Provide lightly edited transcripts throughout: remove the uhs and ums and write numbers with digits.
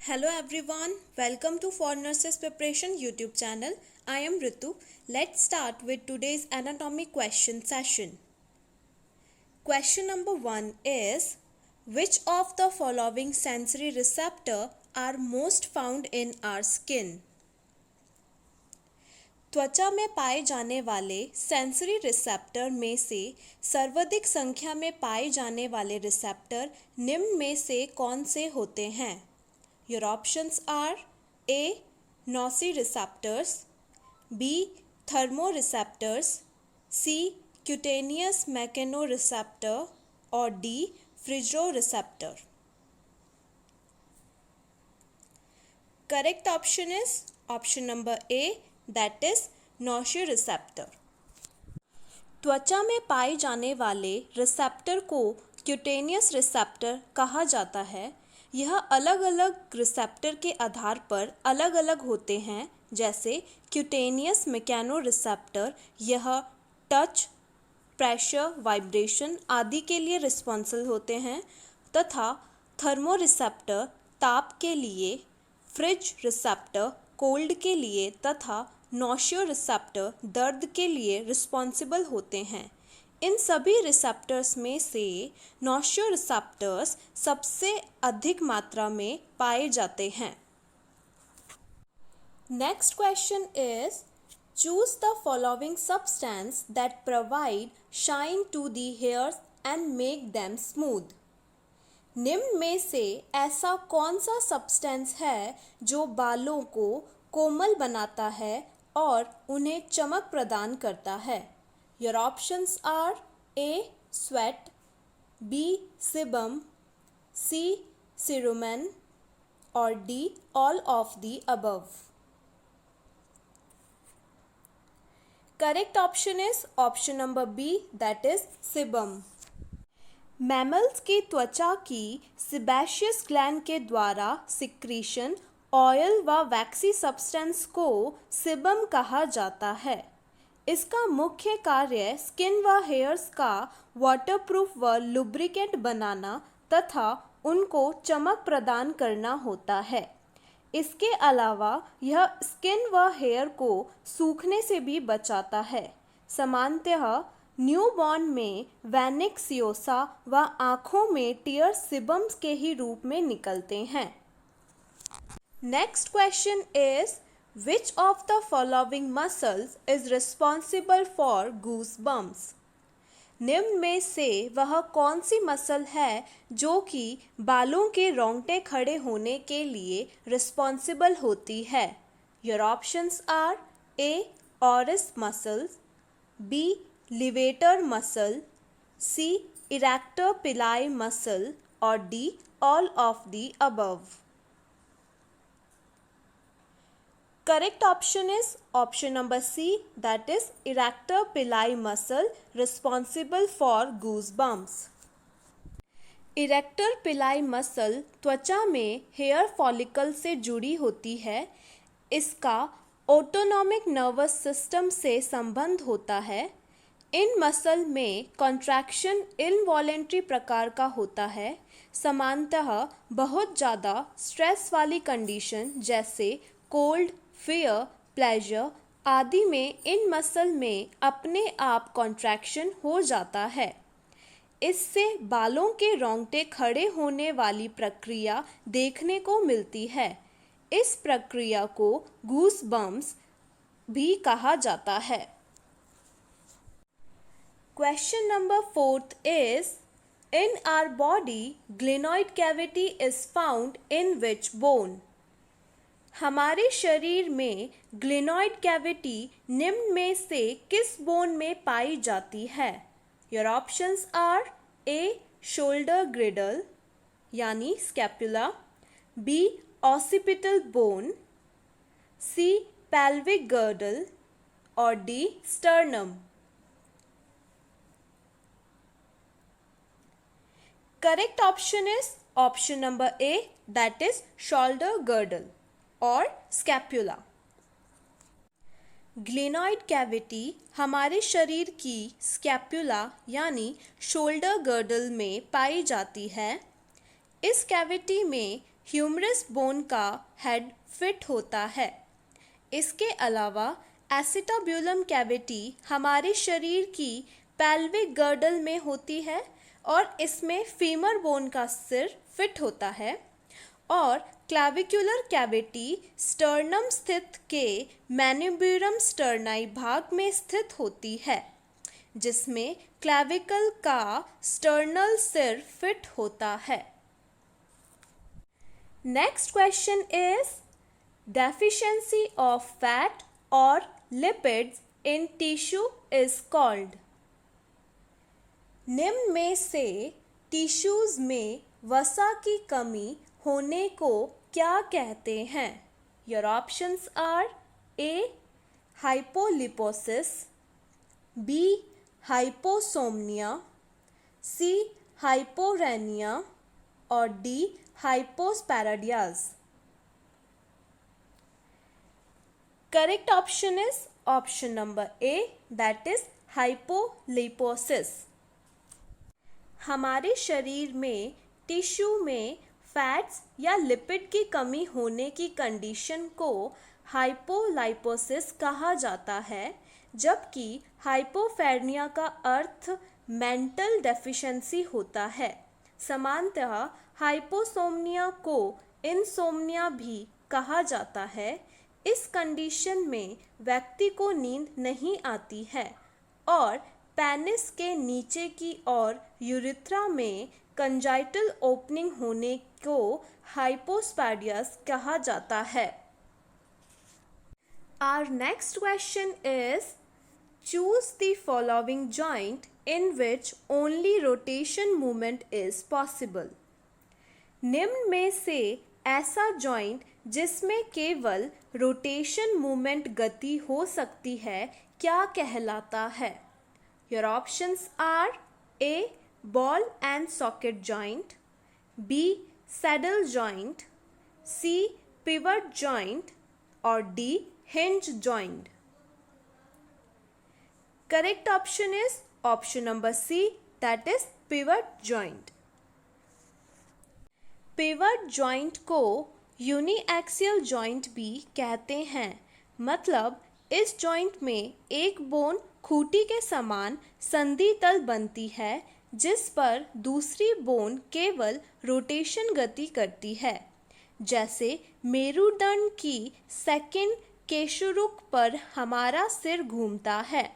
Hello everyone, welcome to For Nurses Preparation YouTube channel. I am Ritu. Let's start with today's anatomy question session. Question number 1 is, which of the following sensory receptor are most found in our skin? त्वचा में पाए जाने वाले sensory receptor में से सर्वाधिक संख्या में पाए जाने वाले रिसेप्टर निम्न में से कौन से होते हैं? Your options are A. Nociceptors, B. Thermoreceptors, C. Cutaneous mechanoreceptor or D. Physioreceptor. Correct option is option number A, that is nociceptor. त्वचा में पाए जाने वाले रिसेप्टर को क्यूटेनियस रिसेप्टर कहा जाता है. यह अलग अलग रिसेप्टर के आधार पर अलग अलग होते हैं. जैसे क्यूटेनियस मैकेनो रिसेप्टर, यह टच, प्रेशर, वाइब्रेशन आदि के लिए रिस्पॉन्सिबल होते हैं, तथा थर्मो रिसेप्टर ताप के लिए, फ्रिज रिसेप्टर कोल्ड के लिए तथा नॉशियो रिसेप्टर दर्द के लिए रिस्पॉन्सिबल होते हैं. इन सभी रिसेप्टर्स में से नॉशियो रिसेप्टर्स सबसे अधिक मात्रा में पाए जाते हैं. Next question is, choose the following substance that provide shine to the hairs and make them smooth. निम्न में से ऐसा कौन सा सब्सटेंस है जो बालों को कोमल बनाता है और उन्हें चमक प्रदान करता है? Your options are A. Sweat, B. Sebum, C. Cerumen or D. All of the above. Correct option is option number B, that is sebum. Mammals की त्वचा की सेबेशियस ग्लैंड के द्वारा सिक्रीशन ऑयल व वैक्सी सब्सटेंस को sebum कहा जाता है. इसका मुख्य कार्य स्किन व हेयर्स का वाटरप्रूफ व लुब्रिकेंट बनाना तथा उनको चमक प्रदान करना होता है. इसके अलावा यह स्किन व हेयर को सूखने से भी बचाता है. सामान्यतः न्यूबॉर्न में वैनिक्सियोसा व आँखों में टीयर्स sebum के ही रूप में निकलते हैं. Next question is, which of the following muscles is responsible for goosebumps? निम्न में से वह कौन सी मसल है जो कि बालों के रोंगटे खड़े होने के लिए रिस्पॉन्सिबल होती है? Your options are A. oris muscle, B. levator muscle, C. erector pili muscle or D. all of the above. Correct option is option number C, that is erector pili muscle responsible for goosebumps. Erector pili muscle त्वचा में hair follicle से जुड़ी होती है. इसका autonomic nervous system से संबंध होता है. इन मसल में कॉन्ट्रैक्शन इनवॉलेंट्री प्रकार का होता है. सामान्यतः बहुत ज़्यादा स्ट्रेस वाली कंडीशन जैसे कोल्ड, फियर, प्लेजर आदि में इन मसल में अपने आप कॉन्ट्रैक्शन हो जाता है. इससे बालों के रोंगटे खड़े होने वाली प्रक्रिया देखने को मिलती है. इस प्रक्रिया को गूसबम्प्स भी कहा जाता है. Question number 4 is, in our body glenoid cavity is found in which bone? हमारे शरीर में ग्लेनॉइड कैविटी निम्न में से किस बोन में पाई जाती है? Your options are A. Shoulder girdle यानी scapula, B. Occipital bone, C. pelvic girdle और D. sternum. Correct option is option number A, that is shoulder girdle और स्कैपुला. ग्लेनॉइड कैविटी हमारे शरीर की स्कैपुला यानी शोल्डर गर्डल में पाई जाती है. इस कैविटी में ह्यूमरस बोन का हेड फिट होता है। इसके अलावा एसिटाब्यूलम कैविटी हमारे शरीर की पेल्विक गर्डल में होती है और इसमें फीमर बोन का सिर फिट होता है और क्लैविकुलर कैविटी स्टर्नम स्थित के मैन्यूब्यूरम स्टर्नाई भाग में स्थित होती है जिसमें क्लैविकल का स्टर्नल सिर फिट होता है। Next question is deficiency of fat or lipids in tissue is called। निम्न में से टिश्यूज में वसा की कमी होने को क्या कहते हैं? Your options are A hypoliposis, B hyposomnia, C hyporenia और D hypospadias. Correct option is option number A, that is hypoliposis। हमारे शरीर में टिश्यू में फैट्स या लिपिड की कमी होने की कंडीशन को हाइपोलाइपोसिस कहा जाता है, जबकि हाइपोफेरनिया का अर्थ मेंटल डेफिशिएंसी होता है। समानतः हाइपोसोमनिया को इंसोमनिया भी कहा जाता है। इस कंडीशन में व्यक्ति को नींद नहीं आती है और पेनिस के नीचे की ओर यूरिथ्रा में कंजाइटल ओपनिंग होने को हाइपोस्पैडियस कहा जाता है। Our next question is choose the following joint in which only rotation movement is possible। निम्न में से ऐसा जॉइंट जिसमें केवल रोटेशन मूवमेंट गति हो सकती है क्या कहलाता है? Your options are A ball and socket joint, B saddle joint, C pivot joint और D hinge joint. Correct option is option number C, that is pivot joint. Pivot joint को uniaxial joint भी कहते हैं। मतलब इस joint में एक bone Khunti के समान संधि तल बनती है जिस पर दूसरी बोन केवल रोटेशन गति करती है। जैसे मेरुदंड की सेकंड केशुरुक पर हमारा सिर घूमता है।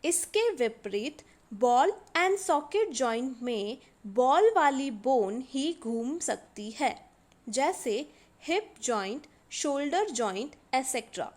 इसके विपरीत बॉल एंड सॉकेट जॉइंट में बॉल वाली बोन ही घूम सकती है, जैसे hip joint, shoulder joint etcetera.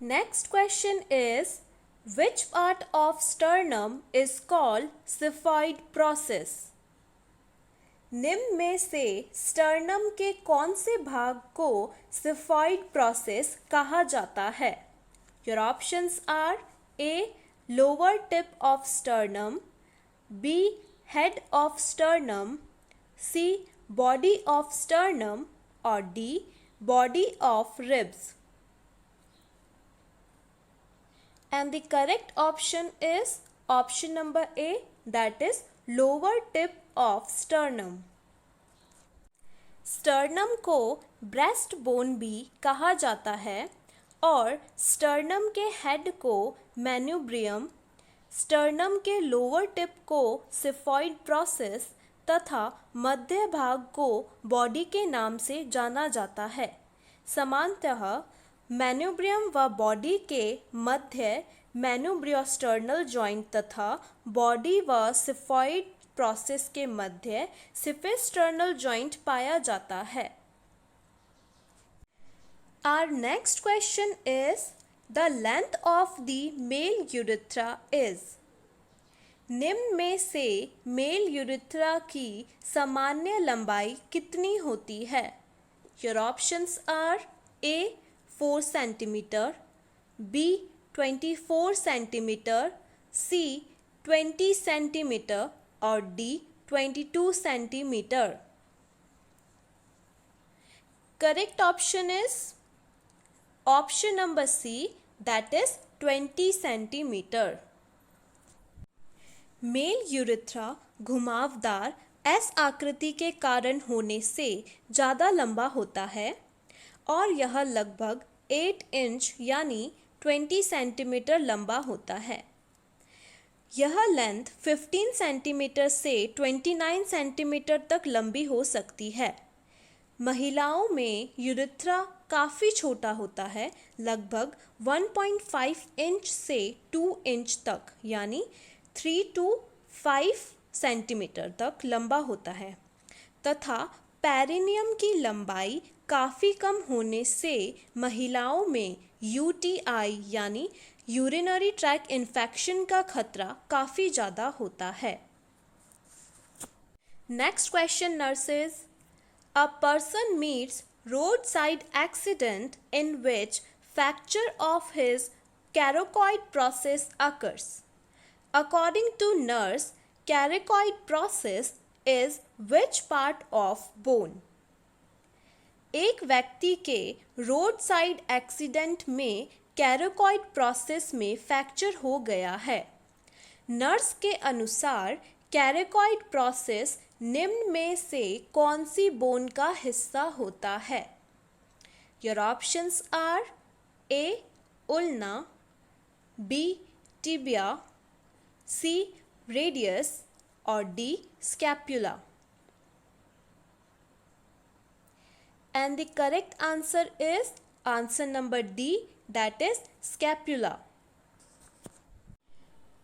Next question is which part of sternum is called xiphoid process. निम्न में से स्टर्नम के कौन से भाग को सिफॉइड प्रोसेस कहा जाता है? Your options are A lower tip of sternum, B head of sternum, C body of sternum और D body of ribs. And the correct option is option number A, that is lower tip of sternum। Sternum को breast bone भी कहा जाता है और sternum के head को manubrium, sternum के लोअर टिप को सिफॉइड प्रोसेस तथा मध्य भाग को बॉडी के नाम से जाना जाता है। समानतः मैन्यूब्रियम व बॉडी के मध्य मैन्यूब्रियोस्टर्नल जॉइंट तथा बॉडी व सिफॉइड प्रोसेस के मध्य सिफिस्टर्नल जॉइंट पाया जाता है। Our next question is the length of the male urethra is। निम्न में से मेल यूरिथ्रा की सामान्य लंबाई कितनी होती है? Your options are A 4 centimetre, B 24 centimetre, C 20 centimetre और D 22 centimetre. Correct option is option number C, that is 20 centimetre. Male urethra घुमावदार एस आकृति के कारण होने से ज़्यादा लंबा होता है और यह लगभग 8 इंच यानी 20 सेंटीमीटर लंबा होता है। यह लेंथ 15 सेंटीमीटर से 29 सेंटीमीटर तक लंबी हो सकती है। महिलाओं में यूरेथ्रा काफ़ी छोटा होता है, लगभग 1.5 इंच से 2 इंच तक यानी 3 to 5 सेंटीमीटर तक लंबा होता है तथा पेरिनियम की लंबाई काफ़ी कम होने से महिलाओं में यूटीआई यानी यूरिनरी ट्रैक्ट इन्फेक्शन का खतरा काफ़ी ज़्यादा होता है। Next question nurses, a person meets roadside accident in which fracture of his coracoid process occurs. According to nurse, coracoid process is which part of bone? एक व्यक्ति के रोड साइड एक्सीडेंट में कैरोकॉइड प्रोसेस में फ्रैक्चर हो गया है। Nurse के अनुसार कैरोकॉइड प्रोसेस निम्न में से कौन सी बोन का हिस्सा होता है? Your options are A ulna, B tibia, C radius और D scapula. And the correct answer is answer number D, that is scapula.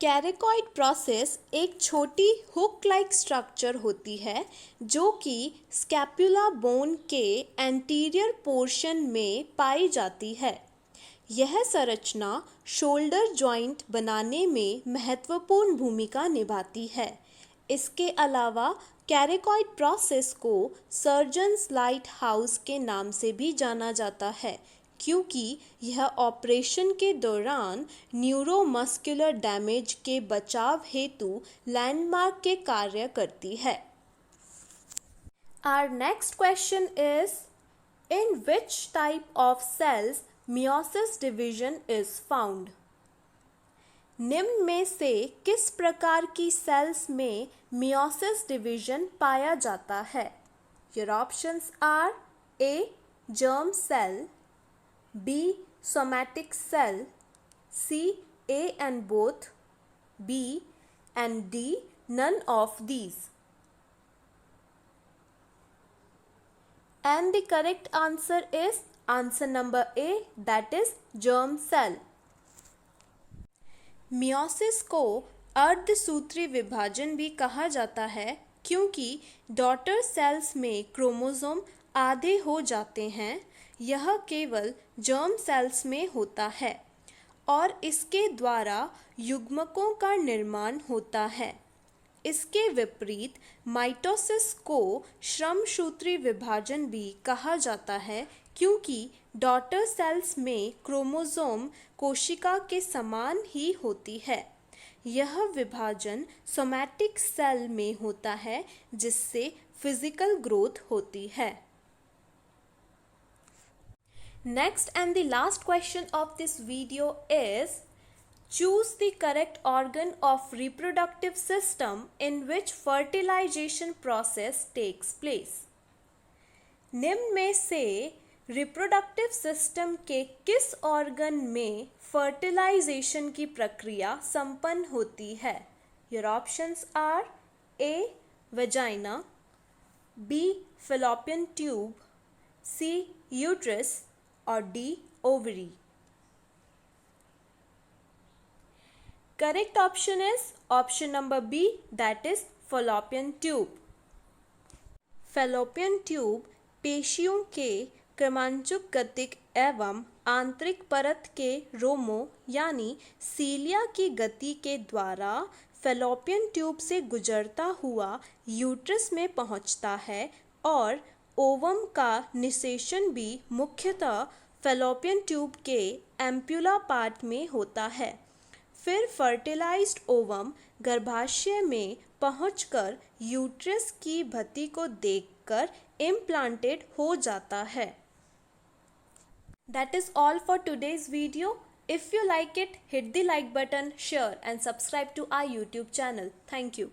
Coracoid process एक छोटी हुक लाइक स्ट्रक्चर होती है जो कि स्कैपुला बोन के एंटीरियर पोर्शन में पाई जाती है। यह संरचना शोल्डर जॉइंट बनाने में महत्वपूर्ण भूमिका निभाती है। इसके अलावा कैरेकॉइड प्रोसेस को सर्जन्स लाइट हाउस के नाम से भी जाना जाता है क्योंकि यह ऑपरेशन के दौरान न्यूरोमस्कुलर डैमेज के बचाव हेतु लैंडमार्क के कार्य करती है। Our next question is, in which type of cells meiosis division is found? निम्न में से किस प्रकार की सेल्स में मियोसिस डिवीजन पाया जाता है? Your options are A germ cell, B somatic cell, C A and both, B and D none of these. And the correct answer is answer number A, that is germ cell. Meiosis को अर्धसूत्री विभाजन भी कहा जाता है क्योंकि daughter cells में chromosome आधे हो जाते हैं। यह केवल जर्म सेल्स में होता है और इसके द्वारा युग्मकों का निर्माण होता है। इसके विपरीत माइटोसिस को श्रमसूत्री विभाजन भी कहा जाता है क्योंकि डॉटर सेल्स में क्रोमोसोम कोशिका के समान ही होती है। यह विभाजन सोमैटिक सेल में होता है जिससे फिजिकल ग्रोथ होती है। Next and the last question of this video is, choose the correct organ of reproductive system in which fertilization process takes place. निम्न में से रिप्रोडक्टिव सिस्टम के किस ऑर्गन में फर्टिलाइजेशन की प्रक्रिया संपन्न होती है? Your options are A vagina, B fallopian tube, C uterus और D ovary. Correct option is option number B, that is fallopian tube. Fallopian tube पेशियों के क्रमांचुक गतिक एवं आंतरिक परत के रोमों यानी सीलिया की गति के द्वारा फैलोपियन ट्यूब से गुजरता हुआ यूट्रस में पहुंचता है और ओवम का निषेचन भी मुख्यतः फैलोपियन ट्यूब के एम्प्यूला पार्ट में होता है। फिर फर्टिलाइज्ड ओवम गर्भाशय में पहुंचकर यूट्रस की भित्ति को देखकर इम्प्लांटेड हो जाता है। That is all for today's video. If you like it, hit the like button, share and subscribe to our YouTube channel. Thank you.